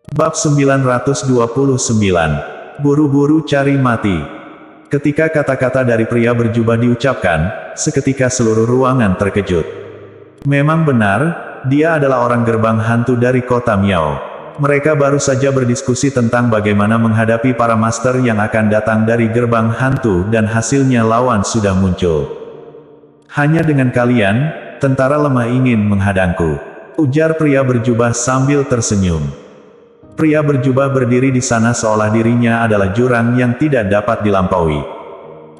Bab 929. Buru-buru cari mati. Ketika kata-kata dari pria berjubah diucapkan, seketika seluruh ruangan terkejut. Memang benar, dia adalah orang gerbang hantu dari kota Miao. Mereka baru saja berdiskusi tentang bagaimana menghadapi para master yang akan datang dari gerbang hantu dan hasilnya lawan sudah muncul. Hanya dengan kalian, tentara lemah ingin menghadangku, ujar pria berjubah sambil tersenyum. Pria berjubah berdiri di sana seolah dirinya adalah jurang yang tidak dapat dilampaui.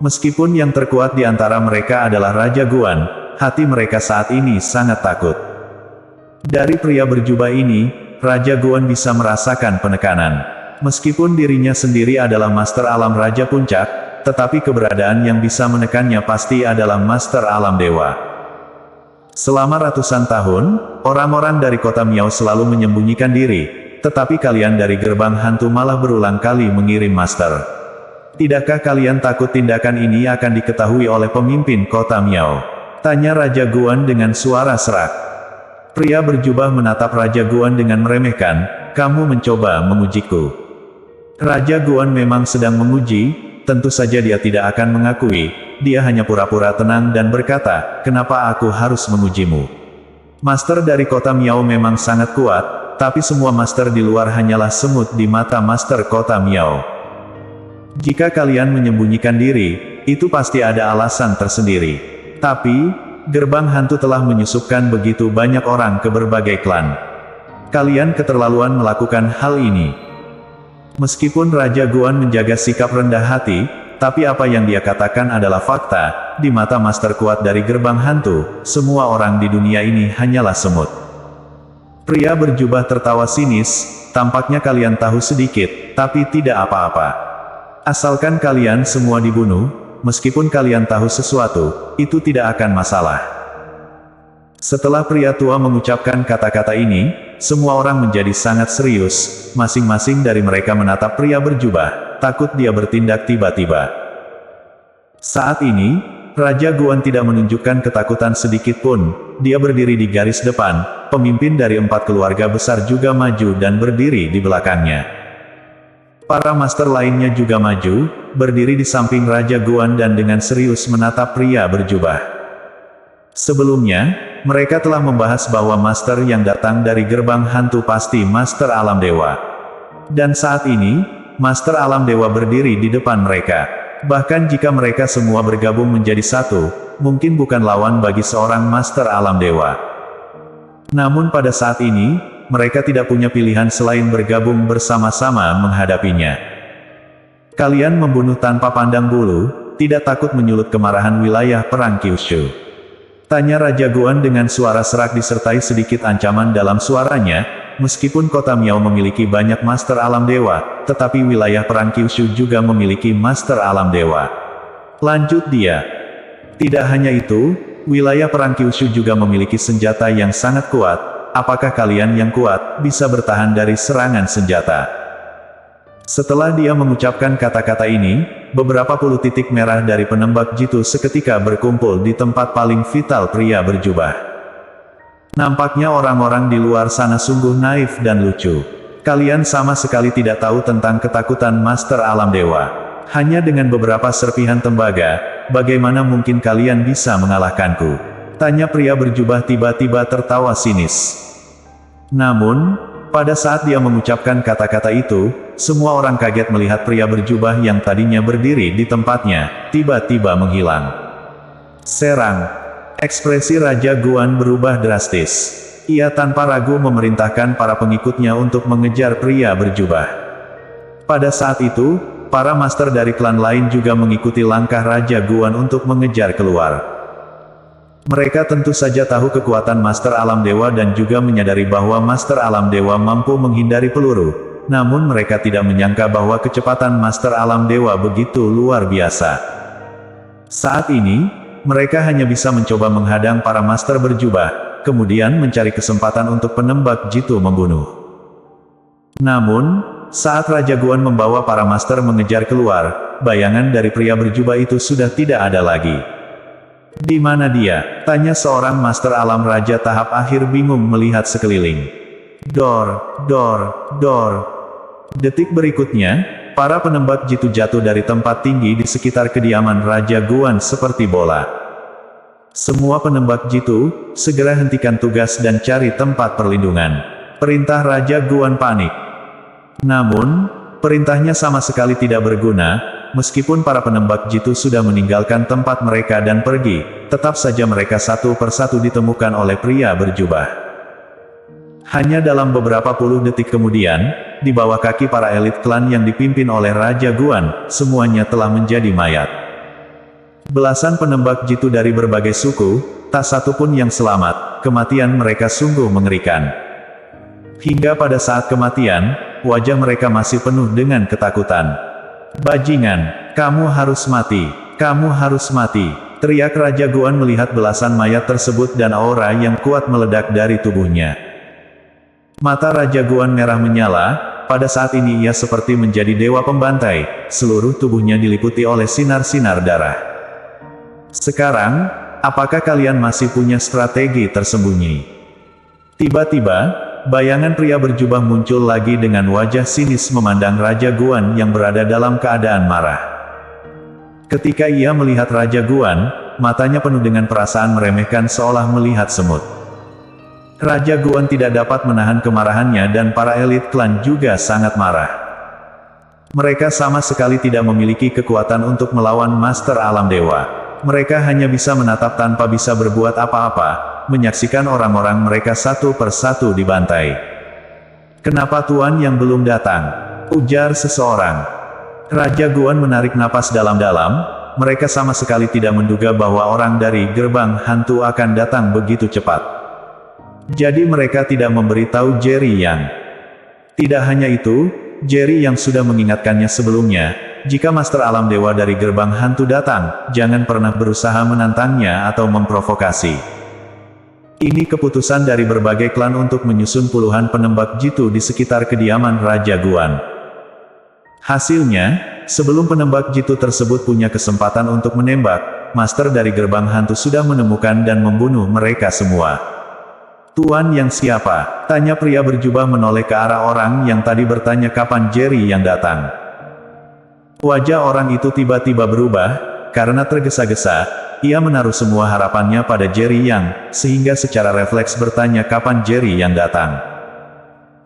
Meskipun yang terkuat di antara mereka adalah Raja Guan, hati mereka saat ini sangat takut. Dari pria berjubah ini, Raja Guan bisa merasakan penekanan. Meskipun dirinya sendiri adalah Master Alam Raja Puncak, tetapi keberadaan yang bisa menekannya pasti adalah Master Alam Dewa. Selama ratusan tahun, orang-orang dari kota Miao selalu menyembunyikan diri. Tetapi kalian dari gerbang hantu malah berulang kali mengirim master. Tidakkah kalian takut tindakan ini akan diketahui oleh pemimpin kota Miao? Tanya Raja Guan dengan suara serak. Pria berjubah menatap Raja Guan dengan meremehkan, kamu mencoba mengujiku. Raja Guan memang sedang menguji, tentu saja dia tidak akan mengakui, dia hanya pura-pura tenang dan berkata, kenapa aku harus mengujimu? Master dari kota Miao memang sangat kuat, tapi semua master di luar hanyalah semut di mata master kota Miao. Jika kalian menyembunyikan diri, itu pasti ada alasan tersendiri. Tapi, gerbang hantu telah menyusupkan begitu banyak orang ke berbagai klan. Kalian keterlaluan melakukan hal ini. Meskipun Raja Guan menjaga sikap rendah hati, tapi apa yang dia katakan adalah fakta, di mata master kuat dari gerbang hantu, semua orang di dunia ini hanyalah semut. Pria berjubah tertawa sinis, tampaknya kalian tahu sedikit, tapi tidak apa-apa. Asalkan kalian semua dibunuh, meskipun kalian tahu sesuatu, itu tidak akan masalah. Setelah pria tua mengucapkan kata-kata ini, semua orang menjadi sangat serius, masing-masing dari mereka menatap pria berjubah, takut dia bertindak tiba-tiba. Saat ini, Raja Guan tidak menunjukkan ketakutan sedikit pun, dia berdiri di garis depan, pemimpin dari 4 keluarga besar juga maju dan berdiri di belakangnya. Para master lainnya juga maju, berdiri di samping Raja Guan dan dengan serius menatap pria berjubah. Sebelumnya, mereka telah membahas bahwa master yang datang dari gerbang hantu pasti Master Alam Dewa. Dan saat ini, Master Alam Dewa berdiri di depan mereka. Bahkan jika mereka semua bergabung menjadi satu, mungkin bukan lawan bagi seorang Master Alam Dewa. Namun pada saat ini, mereka tidak punya pilihan selain bergabung bersama-sama menghadapinya. Kalian membunuh tanpa pandang bulu, tidak takut menyulut kemarahan wilayah perang Kyushu? Tanya Raja Guan dengan suara serak disertai sedikit ancaman dalam suaranya. Meskipun kota Miao memiliki banyak Master Alam Dewa, tetapi wilayah perang Kyushu juga memiliki Master Alam Dewa. Lanjut dia. Tidak hanya itu, wilayah perang Kyushu juga memiliki senjata yang sangat kuat. Apakah kalian yang kuat, bisa bertahan dari serangan senjata? Setelah dia mengucapkan kata-kata ini, beberapa puluh titik merah dari penembak jitu seketika berkumpul di tempat paling vital pria berjubah. Nampaknya orang-orang di luar sana sungguh naif dan lucu. Kalian sama sekali tidak tahu tentang ketakutan Master Alam Dewa. Hanya dengan beberapa serpihan tembaga, bagaimana mungkin kalian bisa mengalahkanku? Tanya pria berjubah tiba-tiba tertawa sinis. Namun, pada saat dia mengucapkan kata-kata itu, semua orang kaget melihat pria berjubah yang tadinya berdiri di tempatnya, tiba-tiba menghilang. Serang. Ekspresi Raja Guan berubah drastis. Ia tanpa ragu memerintahkan para pengikutnya untuk mengejar pria berjubah. Pada saat itu, para master dari klan lain juga mengikuti langkah Raja Guan untuk mengejar keluar. Mereka tentu saja tahu kekuatan Master Alam Dewa dan juga menyadari bahwa Master Alam Dewa mampu menghindari peluru. Namun mereka tidak menyangka bahwa kecepatan Master Alam Dewa begitu luar biasa. Saat ini, mereka hanya bisa mencoba menghadang para master berjubah, kemudian mencari kesempatan untuk penembak jitu membunuh. Namun, saat Raja Guan membawa para master mengejar keluar, bayangan dari pria berjubah itu sudah tidak ada lagi. Di mana dia? Tanya seorang master alam raja tahap akhir bingung melihat sekeliling. Dor, dor, dor. Detik berikutnya, para penembak jitu jatuh dari tempat tinggi di sekitar kediaman Raja Guan seperti bola. Semua penembak jitu, segera hentikan tugas dan cari tempat perlindungan. Perintah Raja Guan panik. Namun, perintahnya sama sekali tidak berguna, meskipun para penembak jitu sudah meninggalkan tempat mereka dan pergi, tetap saja mereka satu persatu ditemukan oleh pria berjubah. Hanya dalam beberapa puluh detik kemudian, di bawah kaki para elit klan yang dipimpin oleh Raja Guan, semuanya telah menjadi mayat. Belasan penembak jitu dari berbagai suku, tak satu pun yang selamat, kematian mereka sungguh mengerikan. Hingga pada saat kematian, wajah mereka masih penuh dengan ketakutan. "Bajingan, kamu harus mati, kamu harus mati," teriak Raja Guan melihat belasan mayat tersebut dan aura yang kuat meledak dari tubuhnya. Mata Raja Guan merah menyala, pada saat ini ia seperti menjadi dewa pembantai, seluruh tubuhnya diliputi oleh sinar-sinar darah. "Sekarang, apakah kalian masih punya strategi tersembunyi?" Tiba-tiba, bayangan pria berjubah muncul lagi dengan wajah sinis memandang Raja Guan yang berada dalam keadaan marah. Ketika ia melihat Raja Guan, matanya penuh dengan perasaan meremehkan seolah melihat semut. Raja Guan tidak dapat menahan kemarahannya dan para elit klan juga sangat marah. Mereka sama sekali tidak memiliki kekuatan untuk melawan Master Alam Dewa. Mereka hanya bisa menatap tanpa bisa berbuat apa-apa, menyaksikan orang-orang mereka satu persatu dibantai. "Kenapa Tuan yang belum datang?" ujar seseorang. Raja Guan menarik napas dalam-dalam, mereka sama sekali tidak menduga bahwa orang dari gerbang hantu akan datang begitu cepat. Jadi mereka tidak memberitahu Jerry Yang. Tidak hanya itu, Jerry Yang sudah mengingatkannya sebelumnya, jika Master Alam Dewa dari gerbang hantu datang, jangan pernah berusaha menantangnya atau memprovokasi. Ini keputusan dari berbagai klan untuk menyusun puluhan penembak jitu di sekitar kediaman Raja Guan. Hasilnya, sebelum penembak jitu tersebut punya kesempatan untuk menembak, Master dari gerbang hantu sudah menemukan dan membunuh mereka semua. "Tuan yang siapa?" tanya pria berjubah menoleh ke arah orang yang tadi bertanya kapan Jerry yang datang. Wajah orang itu tiba-tiba berubah, karena tergesa-gesa, ia menaruh semua harapannya pada Jerry Yang, sehingga secara refleks bertanya kapan Jerry yang datang.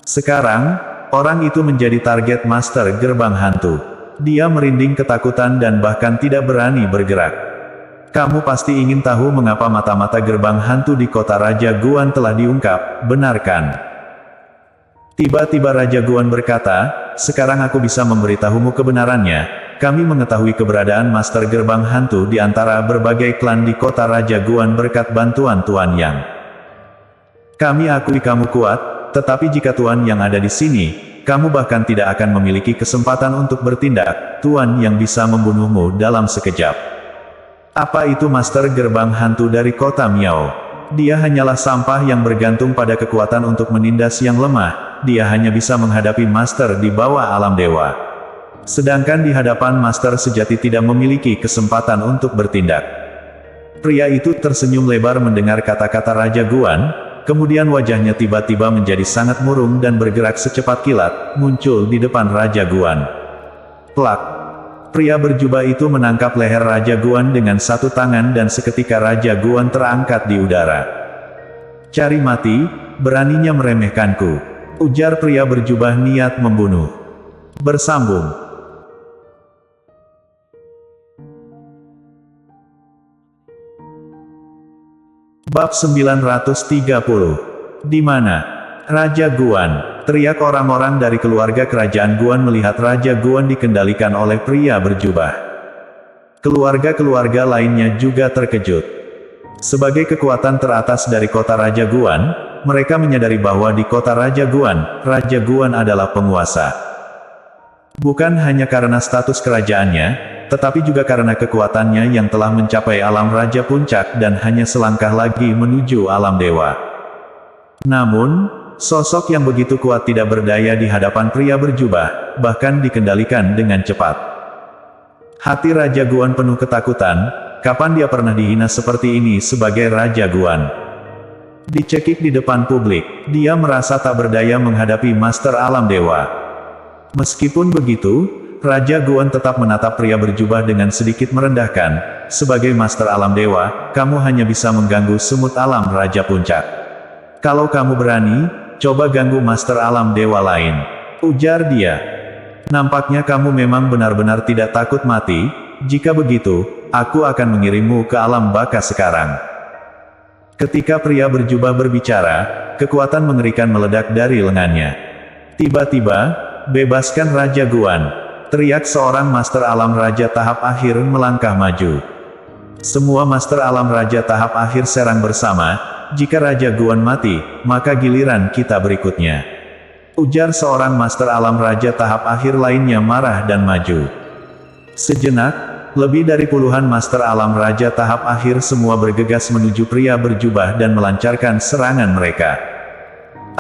Sekarang, orang itu menjadi target Master Gerbang Hantu. Dia merinding ketakutan dan bahkan tidak berani bergerak. "Kamu pasti ingin tahu mengapa mata-mata gerbang hantu di kota Raja Guan telah diungkap, benar kan?" Tiba-tiba Raja Guan berkata, "Sekarang aku bisa memberitahumu kebenarannya. Kami mengetahui keberadaan Master Gerbang Hantu di antara berbagai klan di kota Raja Guan berkat bantuan Tuan Yang. Kami akui kamu kuat, tetapi jika Tuan Yang ada di sini, kamu bahkan tidak akan memiliki kesempatan untuk bertindak. Tuan Yang bisa membunuhmu dalam sekejap." Apa itu Master Gerbang Hantu dari kota Miao? Dia hanyalah sampah yang bergantung pada kekuatan untuk menindas yang lemah. Dia hanya bisa menghadapi Master di bawah alam dewa. Sedangkan di hadapan Master sejati tidak memiliki kesempatan untuk bertindak. Pria itu tersenyum lebar mendengar kata-kata Raja Guan, kemudian wajahnya tiba-tiba menjadi sangat murung dan bergerak secepat kilat, muncul di depan Raja Guan. Plak! Pria berjubah itu menangkap leher Raja Guan dengan satu tangan dan seketika Raja Guan terangkat di udara. "Cari mati, beraninya meremehkanku," ujar pria berjubah niat membunuh. Bersambung. Bab 930. Di mana? Raja Guan. Teriak orang-orang dari keluarga kerajaan Guan melihat Raja Guan dikendalikan oleh pria berjubah. Keluarga-keluarga lainnya juga terkejut. Sebagai kekuatan teratas dari kota Raja Guan, mereka menyadari bahwa di kota Raja Guan adalah penguasa. Bukan hanya karena status kerajaannya, tetapi juga karena kekuatannya yang telah mencapai alam Raja Puncak dan hanya selangkah lagi menuju alam dewa. Namun, sosok yang begitu kuat tidak berdaya di hadapan pria berjubah, bahkan dikendalikan dengan cepat. Hati Raja Guan penuh ketakutan, kapan dia pernah dihina seperti ini sebagai Raja Guan? Dicekik di depan publik, dia merasa tak berdaya menghadapi Master Alam Dewa. Meskipun begitu, Raja Guan tetap menatap pria berjubah dengan sedikit merendahkan. Sebagai Master Alam Dewa, kamu hanya bisa mengganggu semut alam Raja Puncak. Kalau kamu berani, coba ganggu Master Alam Dewa lain, ujar dia. Nampaknya kamu memang benar-benar tidak takut mati. Jika begitu, aku akan mengirimmu ke alam baka sekarang. Ketika pria berjubah berbicara, kekuatan mengerikan meledak dari lengannya. Tiba-tiba, bebaskan Raja Guan, teriak seorang Master Alam Raja tahap akhir melangkah maju. Semua Master Alam Raja tahap akhir serang bersama. Jika Raja Guan mati, maka giliran kita berikutnya, ujar seorang Master Alam Raja tahap akhir lainnya marah dan maju. Sejenak, lebih dari puluhan Master Alam Raja tahap akhir semua bergegas menuju pria berjubah dan melancarkan serangan mereka.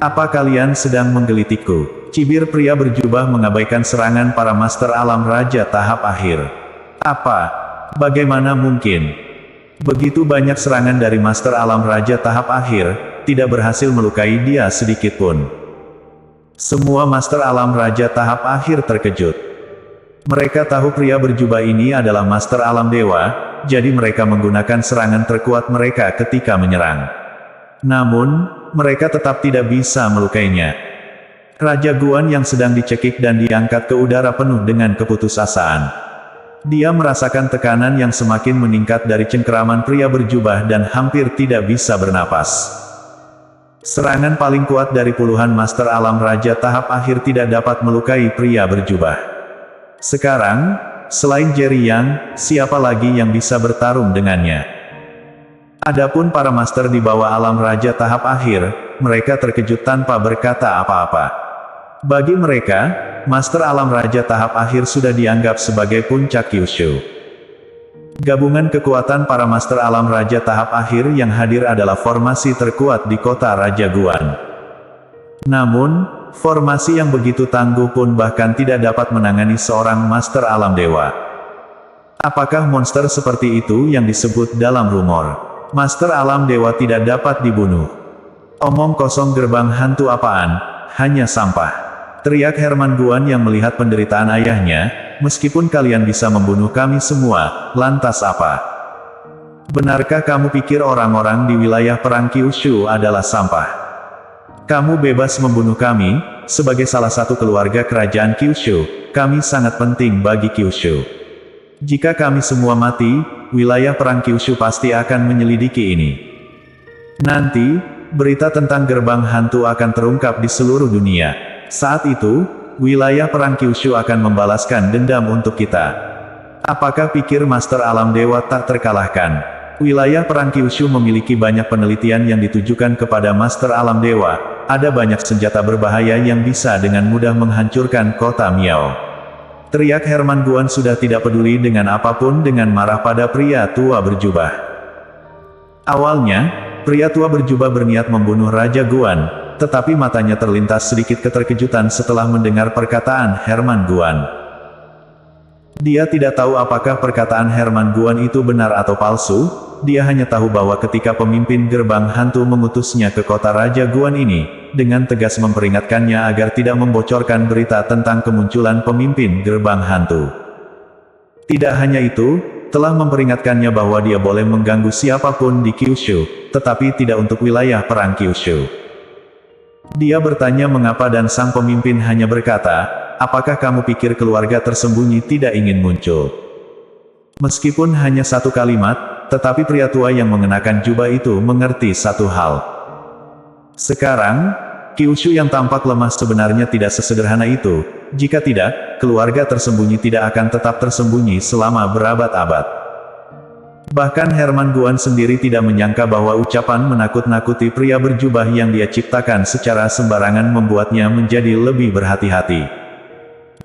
Apa kalian sedang menggelitikku? Cibir pria berjubah mengabaikan serangan para Master Alam Raja tahap akhir. Apa? Bagaimana mungkin? Begitu banyak serangan dari Master Alam Raja tahap akhir, tidak berhasil melukai dia sedikitpun. Semua Master Alam Raja tahap akhir terkejut. Mereka tahu pria berjubah ini adalah Master Alam Dewa, jadi mereka menggunakan serangan terkuat mereka ketika menyerang. Namun, mereka tetap tidak bisa melukainya. Raja Guan yang sedang dicekik dan diangkat ke udara penuh dengan keputusasaan. Dia merasakan tekanan yang semakin meningkat dari cengkeraman pria berjubah dan hampir tidak bisa bernapas. Serangan paling kuat dari puluhan Master Alam Raja tahap akhir tidak dapat melukai pria berjubah. Sekarang, selain Jerry Yang, siapa lagi yang bisa bertarung dengannya? Adapun para master di bawah alam raja tahap akhir, mereka terkejut tanpa berkata apa-apa. Bagi mereka, Master Alam Raja tahap akhir sudah dianggap sebagai puncak Kyushu. Gabungan kekuatan para Master Alam Raja tahap akhir yang hadir adalah formasi terkuat di kota Raja Guan. Namun, formasi yang begitu tangguh pun bahkan tidak dapat menangani seorang Master Alam Dewa. Apakah monster seperti itu yang disebut dalam rumor? Master Alam Dewa tidak dapat dibunuh. Omong kosong, gerbang hantu apaan, hanya sampah. Teriak Herman Guan yang melihat penderitaan ayahnya, meskipun kalian bisa membunuh kami semua, lantas apa? Benarkah kamu pikir orang-orang di wilayah perang Kyushu adalah sampah? Kamu bebas membunuh kami, sebagai salah satu keluarga kerajaan Kyushu, kami sangat penting bagi Kyushu. Jika kami semua mati, wilayah perang Kyushu pasti akan menyelidiki ini. Nanti, berita tentang gerbang hantu akan terungkap di seluruh dunia. Saat itu, wilayah perang Kyushu akan membalaskan dendam untuk kita. Apakah pikir Master Alam Dewa tak terkalahkan? Wilayah perang Kyushu memiliki banyak penelitian yang ditujukan kepada Master Alam Dewa. Ada banyak senjata berbahaya yang bisa dengan mudah menghancurkan kota Miao. Teriak Herman Guan sudah tidak peduli dengan apapun dengan marah pada pria tua berjubah. Awalnya, pria tua berjubah berniat membunuh Raja Guan, tetapi matanya terlintas sedikit keterkejutan setelah mendengar perkataan Herman Guan. Dia tidak tahu apakah perkataan Herman Guan itu benar atau palsu. Dia hanya tahu bahwa ketika pemimpin gerbang hantu mengutusnya ke kota Raja Guan ini, dengan tegas memperingatkannya agar tidak membocorkan berita tentang kemunculan pemimpin gerbang hantu. Tidak hanya itu, telah memperingatkannya bahwa dia boleh mengganggu siapapun di Kyushu, tetapi tidak untuk wilayah perang Kyushu. Dia bertanya mengapa dan sang pemimpin hanya berkata, apakah kamu pikir keluarga tersembunyi tidak ingin muncul? Meskipun hanya satu kalimat, tetapi pria tua yang mengenakan jubah itu mengerti satu hal. Sekarang, Kyushu yang tampak lemah sebenarnya tidak sesederhana itu. Jika tidak, keluarga tersembunyi tidak akan tetap tersembunyi selama berabad-abad. Bahkan Herman Guan sendiri tidak menyangka bahwa ucapan menakut-nakuti pria berjubah yang dia ciptakan secara sembarangan membuatnya menjadi lebih berhati-hati.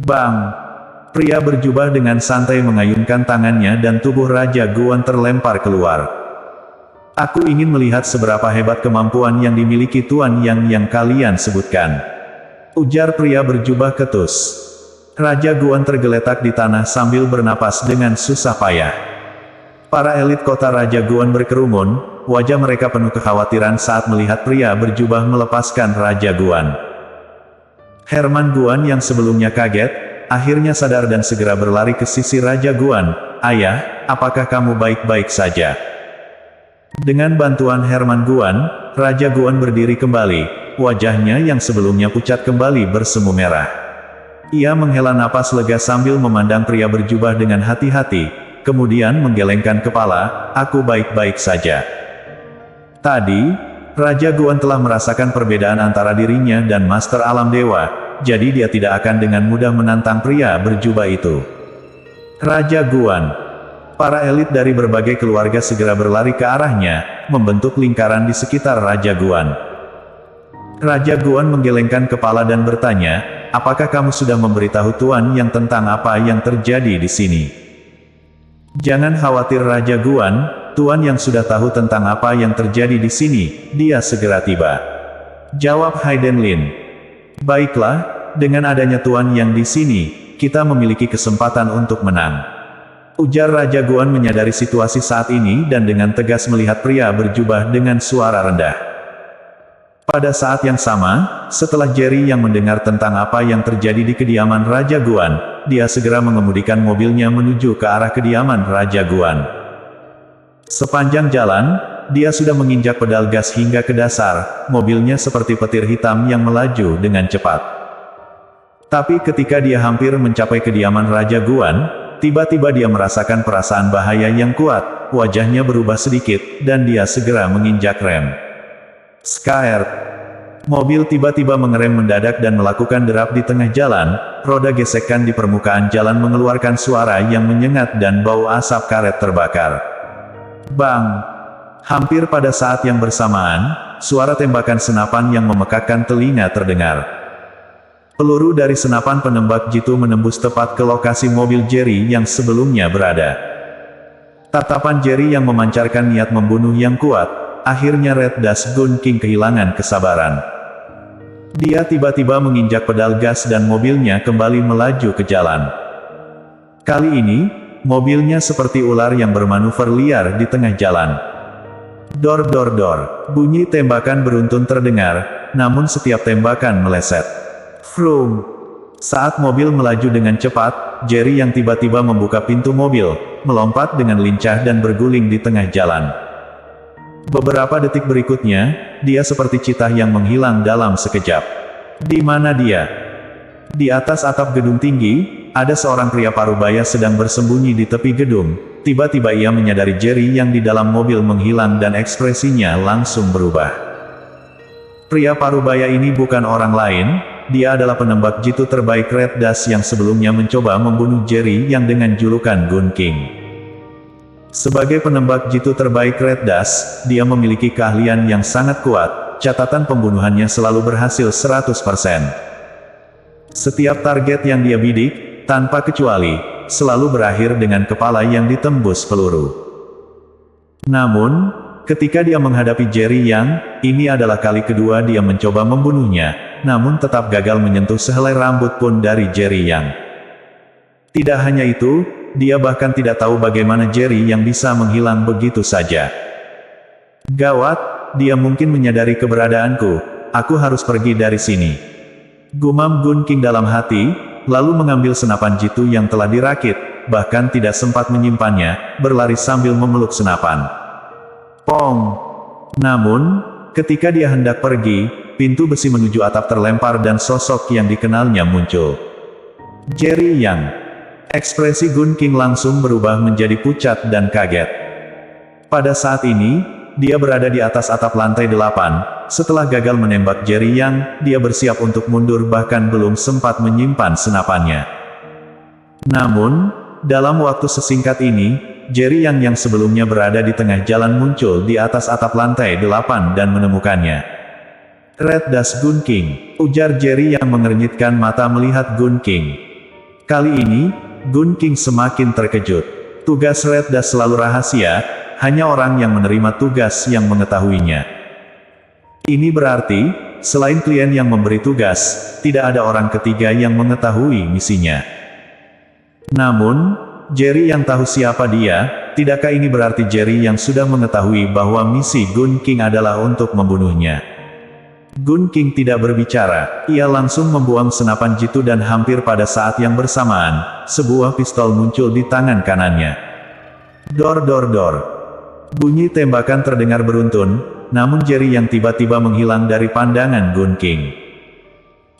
Bang! Pria berjubah dengan santai mengayunkan tangannya dan tubuh Raja Guan terlempar keluar. Aku ingin melihat seberapa hebat kemampuan yang dimiliki Tuan yang kalian sebutkan, ujar pria berjubah ketus. Raja Guan tergeletak di tanah sambil bernapas dengan susah payah. Para elit kota Raja Guan berkerumun, wajah mereka penuh kekhawatiran saat melihat pria berjubah melepaskan Raja Guan. Herman Guan yang sebelumnya kaget, akhirnya sadar dan segera berlari ke sisi Raja Guan. "Ayah, apakah kamu baik-baik saja?" Dengan bantuan Herman Guan, Raja Guan berdiri kembali, wajahnya yang sebelumnya pucat kembali bersemu merah. Ia menghela napas lega sambil memandang pria berjubah dengan hati-hati, kemudian menggelengkan kepala. "Aku baik-baik saja." Tadi, Raja Guan telah merasakan perbedaan antara dirinya dan Master Alam Dewa, jadi dia tidak akan dengan mudah menantang pria berjubah itu. Raja Guan. Para elit dari berbagai keluarga segera berlari ke arahnya, membentuk lingkaran di sekitar Raja Guan. Raja Guan menggelengkan kepala dan bertanya, "Apakah kamu sudah memberitahu Tuan Yang tentang apa yang terjadi di sini?" "Jangan khawatir Raja Guan, Tuan Yang sudah tahu tentang apa yang terjadi di sini." Dia segera tiba. Jawab Hayden Lin. "Baiklah, dengan adanya Tuan Yang di sini, kita memiliki kesempatan untuk menang," ujar Raja Guan menyadari situasi saat ini dan dengan tegas melihat pria berjubah dengan suara rendah. Pada saat yang sama, setelah Jerry yang mendengar tentang apa yang terjadi di kediaman Raja Guan, dia segera mengemudikan mobilnya menuju ke arah kediaman Raja Guan. Sepanjang jalan, dia sudah menginjak pedal gas hingga ke dasar, mobilnya seperti petir hitam yang melaju dengan cepat. Tapi ketika dia hampir mencapai kediaman Raja Guan, tiba-tiba dia merasakan perasaan bahaya yang kuat, wajahnya berubah sedikit, dan dia segera menginjak rem. Skaert. Mobil tiba-tiba mengerem mendadak dan melakukan derap di tengah jalan, roda gesekan di permukaan jalan mengeluarkan suara yang menyengat dan bau asap karet terbakar. Bang! Hampir pada saat yang bersamaan, suara tembakan senapan yang memekakkan telinga terdengar. Peluru dari senapan penembak jitu menembus tepat ke lokasi mobil Jerry yang sebelumnya berada. Tatapan Jerry yang memancarkan niat membunuh yang kuat. Akhirnya Red Dust Gun King kehilangan kesabaran. Dia tiba-tiba menginjak pedal gas dan mobilnya kembali melaju ke jalan. Kali ini, mobilnya seperti ular yang bermanuver liar di tengah jalan. Dor dor dor, bunyi tembakan beruntun terdengar, namun setiap tembakan meleset. Vroom. Saat mobil melaju dengan cepat, Jerry yang tiba-tiba membuka pintu mobil, melompat dengan lincah dan berguling di tengah jalan. Beberapa detik berikutnya, dia seperti citah yang menghilang dalam sekejap. Di mana dia? Di atas atap gedung tinggi, ada seorang pria parubaya sedang bersembunyi di tepi gedung. Tiba-tiba ia menyadari Jerry yang di dalam mobil menghilang dan ekspresinya langsung berubah. Pria parubaya ini bukan orang lain, dia adalah penembak jitu terbaik Red Dust yang sebelumnya mencoba membunuh Jerry yang dengan julukan Gun King. Sebagai penembak jitu terbaik Red Dust, dia memiliki keahlian yang sangat kuat, catatan pembunuhannya selalu berhasil 100%. Setiap target yang dia bidik, tanpa kecuali, selalu berakhir dengan kepala yang ditembus peluru. Namun, ketika dia menghadapi Jerry Yang, ini adalah kali kedua dia mencoba membunuhnya, namun tetap gagal menyentuh sehelai rambut pun dari Jerry Yang. Tidak hanya itu, dia bahkan tidak tahu bagaimana Jerry yang bisa menghilang begitu saja. Gawat, dia mungkin menyadari keberadaanku, aku harus pergi dari sini. Gumam Gun King dalam hati, lalu mengambil senapan jitu yang telah dirakit, bahkan tidak sempat menyimpannya, berlari sambil memeluk senapan. Pong! Namun, ketika dia hendak pergi, pintu besi menuju atap terlempar dan sosok yang dikenalnya muncul. Jerry Yang. Ekspresi Gun King langsung berubah menjadi pucat dan kaget. Pada saat ini, dia berada di atas atap lantai 8, setelah gagal menembak Jerry Yang, dia bersiap untuk mundur bahkan belum sempat menyimpan senapannya. Namun, dalam waktu sesingkat ini, Jerry yang sebelumnya berada di tengah jalan muncul di atas atap lantai 8 dan menemukannya. Red Dust Gun King, ujar Jerry yang mengernyitkan mata melihat Gun King. Kali ini, Gun King semakin terkejut. Tugas Red Dust selalu rahasia, hanya orang yang menerima tugas yang mengetahuinya. Ini berarti, selain klien yang memberi tugas, tidak ada orang ketiga yang mengetahui misinya. Namun, Jerry yang tahu siapa dia, tidakkah ini berarti Jerry yang sudah mengetahui bahwa misi Gun King adalah untuk membunuhnya? Gun King tidak berbicara, ia langsung membuang senapan jitu dan hampir pada saat yang bersamaan, sebuah pistol muncul di tangan kanannya. Dor dor dor. Bunyi tembakan terdengar beruntun, namun Jerry yang tiba-tiba menghilang dari pandangan Gun King.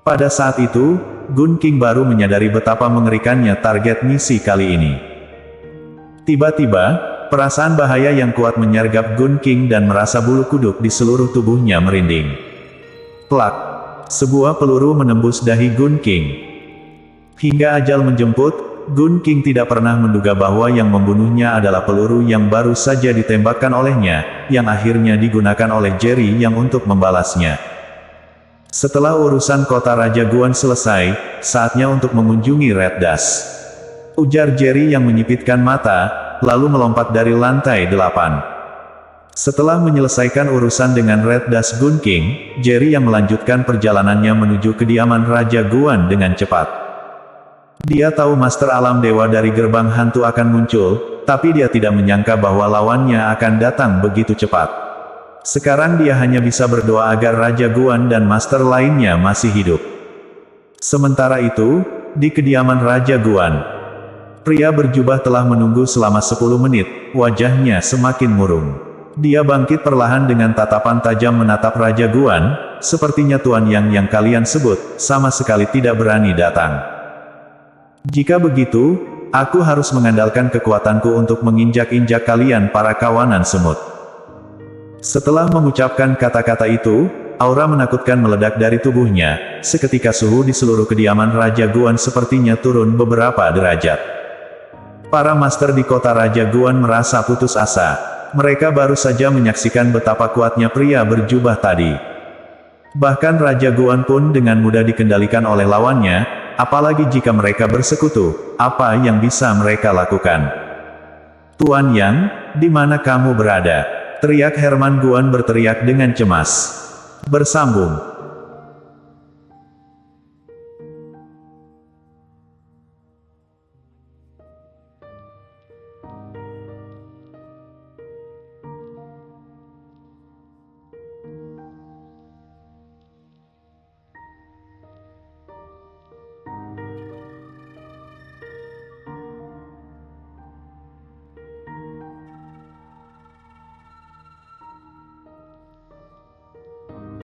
Pada saat itu, Gun King baru menyadari betapa mengerikannya target misi kali ini. Tiba-tiba, perasaan bahaya yang kuat menyergap Gun King dan merasa bulu kuduk di seluruh tubuhnya merinding. Plak! Sebuah peluru menembus dahi Gun King. Hingga ajal menjemput, Gun King tidak pernah menduga bahwa yang membunuhnya adalah peluru yang baru saja ditembakkan olehnya, yang akhirnya digunakan oleh Jerry yang untuk membalasnya. Setelah urusan kota Raja Guan selesai, saatnya untuk mengunjungi Red Dust. Ujar Jerry yang menyipitkan mata, lalu melompat dari lantai 8. Setelah menyelesaikan urusan dengan Red Dust Gun King, Jerry yang melanjutkan perjalanannya menuju kediaman Raja Guan dengan cepat. Dia tahu Master Alam Dewa dari gerbang hantu akan muncul, tapi dia tidak menyangka bahwa lawannya akan datang begitu cepat. Sekarang dia hanya bisa berdoa agar Raja Guan dan Master lainnya masih hidup. Sementara itu, di kediaman Raja Guan, pria berjubah telah menunggu selama 10 menit, wajahnya semakin murung. Dia bangkit perlahan dengan tatapan tajam menatap Raja Guan, sepertinya Tuan yang kalian sebut, sama sekali tidak berani datang. Jika begitu, aku harus mengandalkan kekuatanku untuk menginjak-injak kalian para kawanan semut. Setelah mengucapkan kata-kata itu, aura menakutkan meledak dari tubuhnya, seketika suhu di seluruh kediaman Raja Guan sepertinya turun beberapa derajat. Para master di kota Raja Guan merasa putus asa. Mereka baru saja menyaksikan betapa kuatnya pria berjubah tadi. Bahkan Raja Guan pun dengan mudah dikendalikan oleh lawannya, apalagi jika mereka bersekutu, apa yang bisa mereka lakukan? Tuan Yang, di mana kamu berada? Teriak Herman Guan berteriak dengan cemas. Bersambung.